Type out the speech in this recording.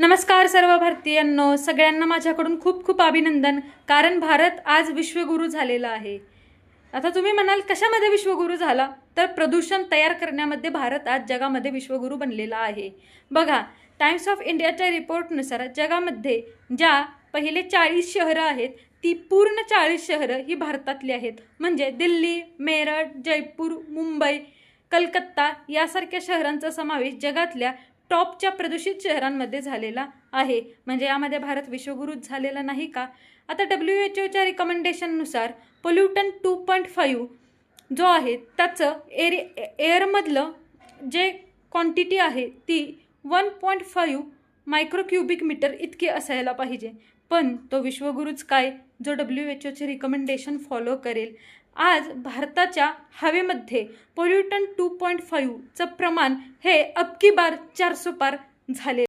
नमस्कार सर्व भारतीयांनो, सगळ्यांना माझ्याकडून खूप खूप अभिनंदन, कारण भारत आज विश्वगुरू झालेला आहे। आता तुम्ही म्हणाल कशामध्ये विश्वगुरू झाला, तर प्रदूषण तयार करण्यामध्ये भारत आज जगामध्ये विश्वगुरू बनलेला आहे। बघा, टाइम्स ऑफ इंडियाच्या रिपोर्टनुसार जगामध्ये ज्या पहिले 40 शहरं आहेत ती पूर्ण 40 शहरं ही भारतातली आहेत। म्हणजे दिल्ली, मेरठ, जयपूर, मुंबई, कलकत्ता यासारख्या शहरांचा समावेश जगातल्या टॉपच्या प्रदूषित शहरांमध्ये झालेला आहे। म्हणजे यामध्ये भारत विश्वगुरूच झालेला नाही का? आता WHO रिकमेंडेशननुसार पोल्युटन 2.5 जो आहे त्याचं एअरमधलं जे क्वांटिटी आहे ती 1.5 मायक्रोक्युबिक मीटर इतकी असायला पाहिजे, पण तो विश्वगुरूच काय जो WHO रिकमेंडेशन फॉलो करेल। आज भारताच्या हवेमध्ये पोल्युटन 2.5चं प्रमाण हे अबकी बार 400 पार झाले।